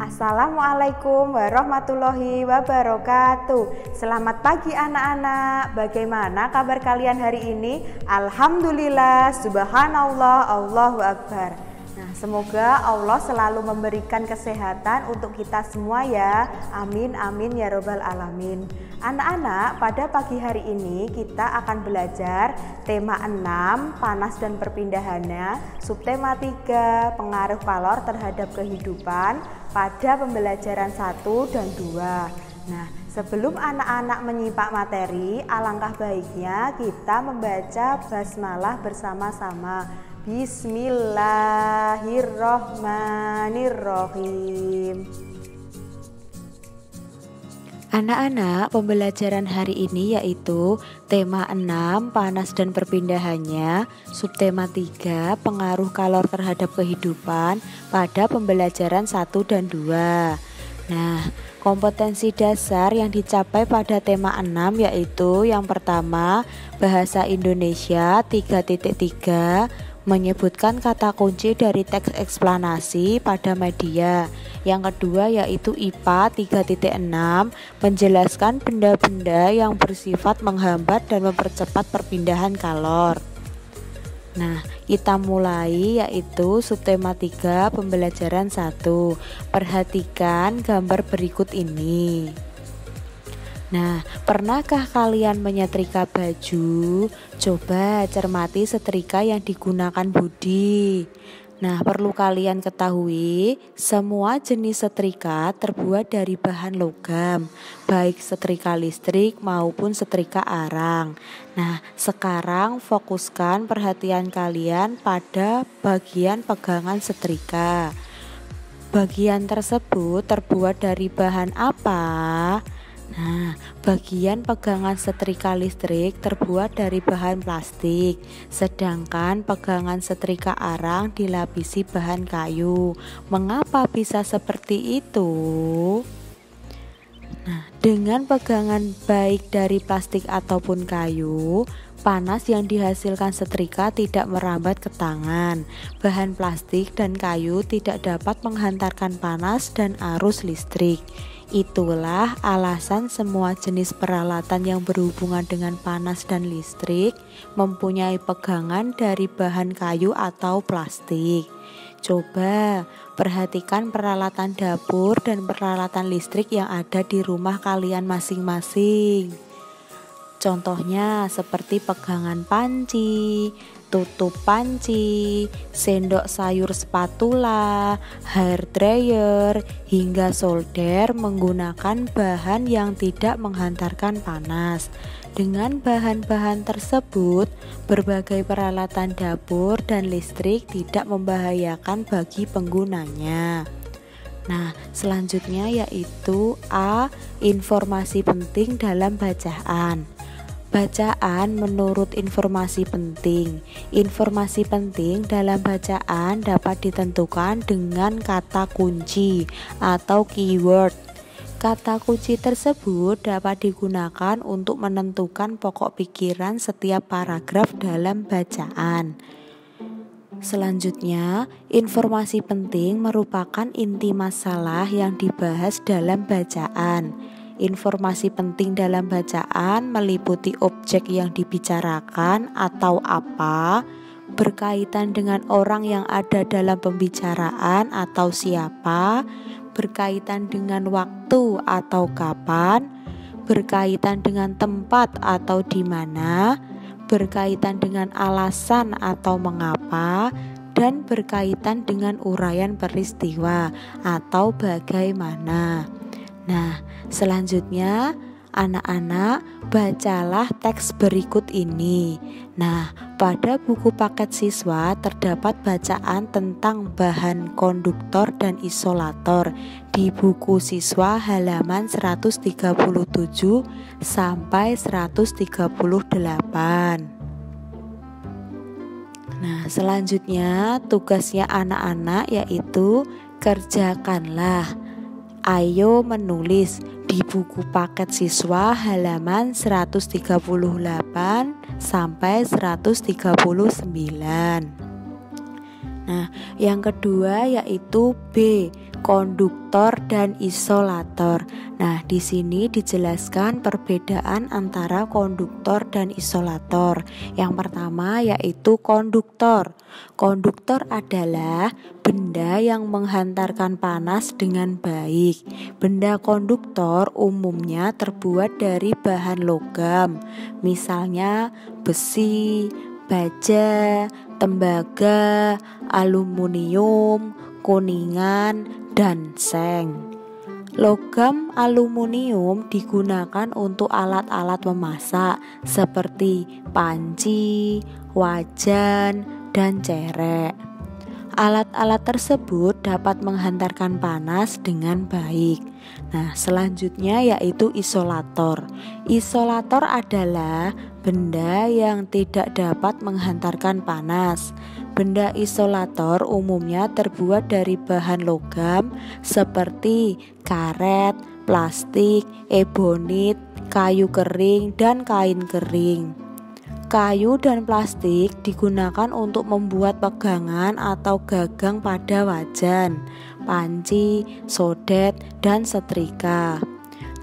Assalamualaikum warahmatullahi wabarakatuh. Selamat pagi anak-anak. Bagaimana kabar kalian hari ini? Alhamdulillah, subhanallah, Allahu akbar. Nah, semoga Allah selalu memberikan kesehatan untuk kita semua ya. Amin amin ya robbal alamin. Anak-anak, pada pagi hari ini kita akan belajar tema 6, panas dan perpindahannya, subtema 3, pengaruh kalor terhadap kehidupan pada pembelajaran 1 dan 2. Nah, sebelum anak-anak menyimak materi, alangkah baiknya kita membaca basmalah bersama-sama. Bismillahirrohmanirrohim. Anak-anak, pembelajaran hari ini yaitu tema 6, panas dan perpindahannya, subtema 3, pengaruh kalor terhadap kehidupan pada pembelajaran 1 dan 2. Nah, kompetensi dasar yang dicapai pada tema 6 yaitu yang pertama, bahasa Indonesia 3.3, menyebutkan kata kunci dari teks eksplanasi pada media. Yang kedua yaitu IPA 3.6, menjelaskan benda-benda yang bersifat menghambat dan mempercepat perpindahan kalor. Nah, kita mulai yaitu subtema 3 pembelajaran 1. Perhatikan gambar berikut ini. Nah, pernahkah kalian menyetrika baju? Coba cermati setrika yang digunakan Budi. Nah, perlu kalian ketahui, semua jenis setrika terbuat dari bahan logam, baik setrika listrik maupun setrika arang. Nah, sekarang fokuskan perhatian kalian pada bagian pegangan setrika. Bagian tersebut terbuat dari bahan apa? Nah, bagian pegangan setrika listrik terbuat dari bahan plastik, sedangkan pegangan setrika arang dilapisi bahan kayu. Mengapa bisa seperti itu? Nah, dengan pegangan baik dari plastik ataupun kayu, panas yang dihasilkan setrika tidak merambat ke tangan. Bahan plastik dan kayu tidak dapat menghantarkan panas dan arus listrik. Itulah alasan semua jenis peralatan yang berhubungan dengan panas dan listrik mempunyai pegangan dari bahan kayu atau plastik. Coba perhatikan peralatan dapur dan peralatan listrik yang ada di rumah kalian masing-masing. Contohnya seperti pegangan panci, tutup panci, sendok sayur spatula, hair dryer, hingga solder menggunakan bahan yang tidak menghantarkan panas. Dengan bahan-bahan tersebut, berbagai peralatan dapur dan listrik tidak membahayakan bagi penggunanya. Nah, selanjutnya yaitu A. Informasi penting dalam bacaan. Bacaan menurut informasi penting. Informasi penting dalam bacaan dapat ditentukan dengan kata kunci atau keyword. Kata kunci tersebut dapat digunakan untuk menentukan pokok pikiran setiap paragraf dalam bacaan. Selanjutnya, informasi penting merupakan inti masalah yang dibahas dalam bacaan. Informasi penting dalam bacaan meliputi objek yang dibicarakan atau apa, berkaitan dengan orang yang ada dalam pembicaraan atau siapa, berkaitan dengan waktu atau kapan, berkaitan dengan tempat atau di mana, berkaitan dengan alasan atau mengapa, dan berkaitan dengan uraian peristiwa atau bagaimana. Nah, selanjutnya anak-anak bacalah teks berikut ini. Nah, pada buku paket siswa terdapat bacaan tentang bahan konduktor dan isolator di buku siswa halaman 137 sampai 138. Nah, selanjutnya tugasnya anak-anak yaitu kerjakanlah. Ayo menulis di buku paket siswa halaman 138 sampai 139. Nah, yang kedua yaitu B, konduktor dan isolator. Nah, di sini dijelaskan perbedaan antara konduktor dan isolator. Yang pertama yaitu konduktor. Konduktor adalah benda yang menghantarkan panas dengan baik. Benda konduktor umumnya terbuat dari bahan logam, misalnya besi, baja, tembaga, aluminium, kuningan, dan seng. Logam aluminium digunakan untuk alat-alat memasak seperti panci, wajan, dan cerek. Alat-alat tersebut dapat menghantarkan panas dengan baik. Nah, selanjutnya yaitu isolator. Isolator adalah benda yang tidak dapat menghantarkan panas. Benda isolator umumnya terbuat dari bahan logam seperti karet, plastik, ebonit, kayu kering, dan kain kering. Kayu dan plastik digunakan untuk membuat pegangan atau gagang pada wajan, panci, sodet, dan setrika.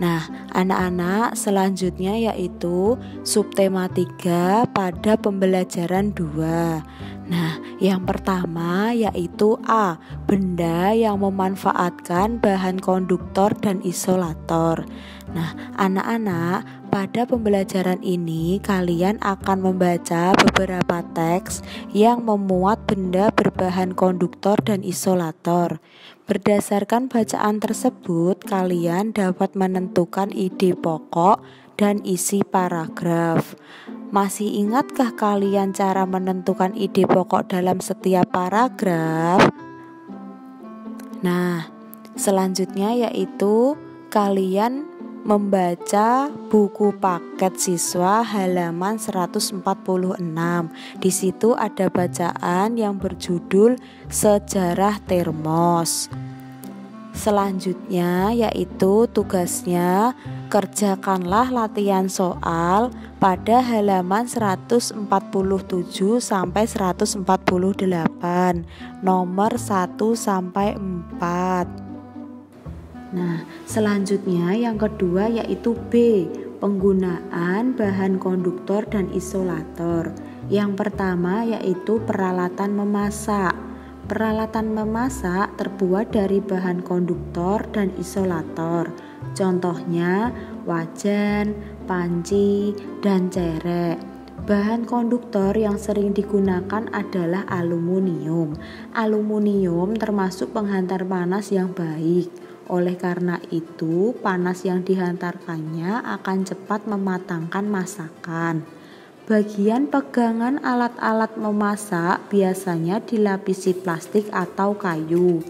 Nah, anak-anak, selanjutnya yaitu subtema 3 pada pembelajaran 2. Nah, yang pertama yaitu A, benda yang memanfaatkan bahan konduktor dan isolator. Nah, anak-anak, pada pembelajaran ini kalian akan membaca beberapa teks yang memuat benda berbahan konduktor dan isolator. Berdasarkan bacaan tersebut, kalian dapat menentukan ide pokok dan isi paragraf. Masih ingatkah kalian cara menentukan ide pokok dalam setiap paragraf? Nah, selanjutnya yaitu kalian membaca buku paket siswa halaman 146. Di situ ada bacaan yang berjudul Sejarah Termos. Selanjutnya yaitu tugasnya kerjakanlah latihan soal pada halaman 147 sampai 148, nomor 1 sampai 4. Nah, selanjutnya yang kedua yaitu B, penggunaan bahan konduktor dan isolator. Yang pertama yaitu peralatan memasak. Peralatan memasak terbuat dari bahan konduktor dan isolator. Contohnya wajan, panci, dan cerek. Bahan konduktor yang sering digunakan adalah aluminium. Aluminium termasuk penghantar panas yang baik. Oleh karena itu, panas yang dihantarkannya akan cepat mematangkan masakan. Bagian pegangan alat-alat memasak biasanya dilapisi plastik atau kayu.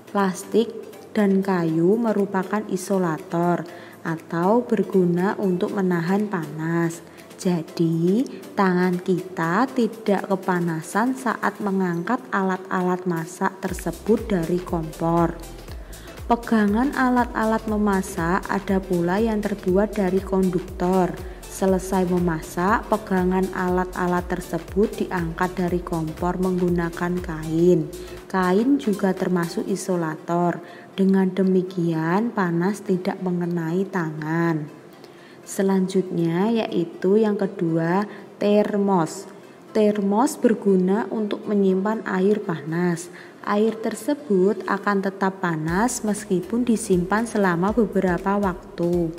Plastik dan kayu merupakan isolator atau berguna untuk menahan panas. Jadi, tangan kita tidak kepanasan saat mengangkat alat-alat masak tersebut dari kompor. Pegangan alat-alat memasak ada pula yang terbuat dari konduktor. Selesai memasak, pegangan alat-alat tersebut diangkat dari kompor menggunakan kain. Kain juga termasuk isolator. Dengan demikian, panas tidak mengenai tangan. Selanjutnya yaitu yang kedua, termos. Termos berguna untuk menyimpan air panas. Air tersebut akan tetap panas meskipun disimpan selama beberapa waktu.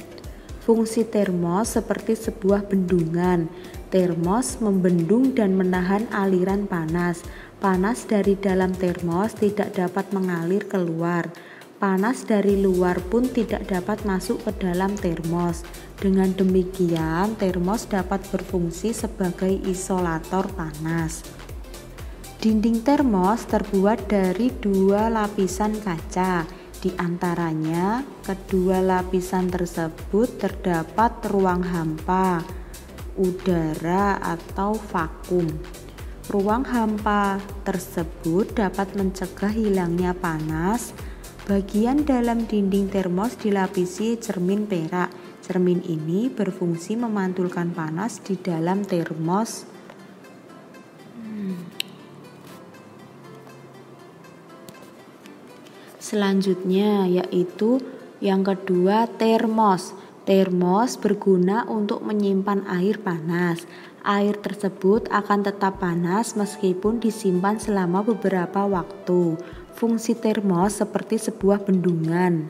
Fungsi termos seperti sebuah bendungan. Termos membendung dan menahan aliran panas. Panas dari dalam termos tidak dapat mengalir keluar. Panas dari luar pun tidak dapat masuk ke dalam termos. Dengan demikian, termos dapat berfungsi sebagai isolator panas. Dinding termos terbuat dari 2 lapisan kaca. Di antaranya, kedua lapisan tersebut terdapat ruang hampa, udara atau vakum. Ruang hampa tersebut dapat mencegah hilangnya panas. Bagian dalam dinding termos dilapisi cermin perak. Cermin ini berfungsi memantulkan panas di dalam termos. Selanjutnya yaitu yang kedua, termos. Termos berguna untuk menyimpan air panas. Air tersebut akan tetap panas meskipun disimpan selama beberapa waktu. Fungsi termos seperti sebuah bendungan.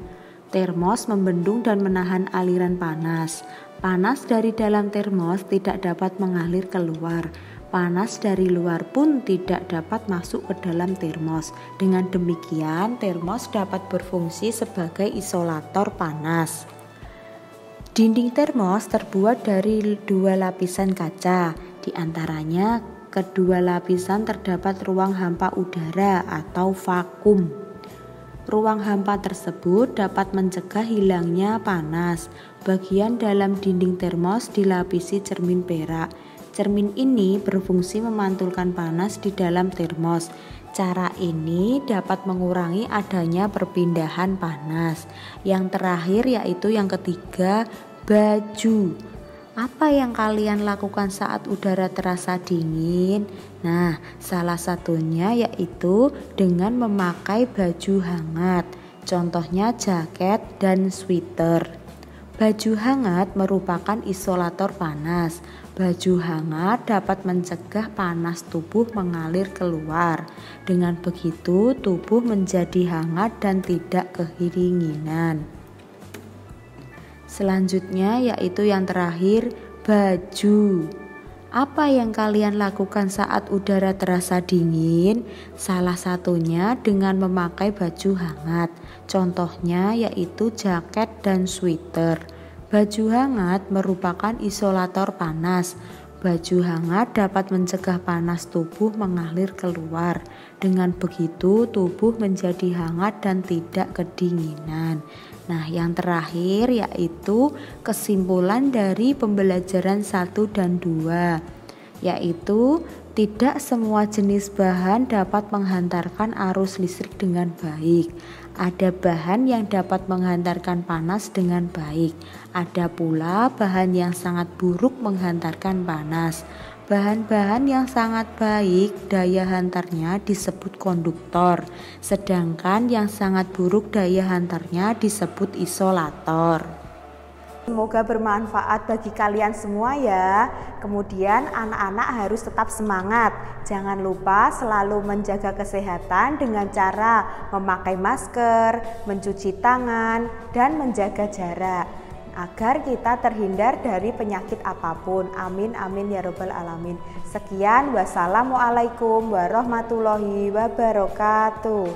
Termos membendung dan menahan aliran panas. Panas dari dalam termos tidak dapat mengalir keluar. Panas dari luar pun tidak dapat masuk ke dalam termos. Dengan demikian, termos dapat berfungsi sebagai isolator panas. Dinding termos terbuat dari 2 lapisan kaca. Di antaranya, kedua lapisan terdapat ruang hampa udara atau vakum. Ruang hampa tersebut dapat mencegah hilangnya panas. Bagian dalam dinding termos dilapisi cermin perak. Cermin ini berfungsi memantulkan panas di dalam termos. Cara ini dapat mengurangi adanya perpindahan panas. Yang terakhir yaitu yang ketiga, baju. Apa yang kalian lakukan saat udara terasa dingin? Nah, salah satunya yaitu dengan memakai baju hangat. Contohnya jaket dan sweater. Baju hangat merupakan isolator panas. Baju hangat dapat mencegah panas tubuh mengalir keluar. Dengan begitu, tubuh menjadi hangat dan tidak kedinginan. Selanjutnya yaitu yang terakhir, baju. Apa yang kalian lakukan saat udara terasa dingin? Salah satunya dengan memakai baju hangat. Contohnya yaitu jaket dan sweater. Baju hangat merupakan isolator panas. Baju hangat dapat mencegah panas tubuh mengalir keluar. Dengan begitu, tubuh menjadi hangat dan tidak kedinginan. Nah, yang terakhir yaitu kesimpulan dari pembelajaran 1 dan 2, yaitu tidak semua jenis bahan dapat menghantarkan arus listrik dengan baik. Ada bahan yang dapat menghantarkan panas dengan baik. Ada pula bahan yang sangat buruk menghantarkan panas. Bahan-bahan yang sangat baik daya hantarnya disebut konduktor, sedangkan yang sangat buruk daya hantarnya disebut isolator. Semoga bermanfaat bagi kalian semua ya. Kemudian anak-anak harus tetap semangat. Jangan lupa selalu menjaga kesehatan dengan cara memakai masker, mencuci tangan, dan menjaga jarak, agar kita terhindar dari penyakit apapun. Amin amin ya robbal alamin. Sekian, wassalamualaikum warahmatullahi wabarakatuh.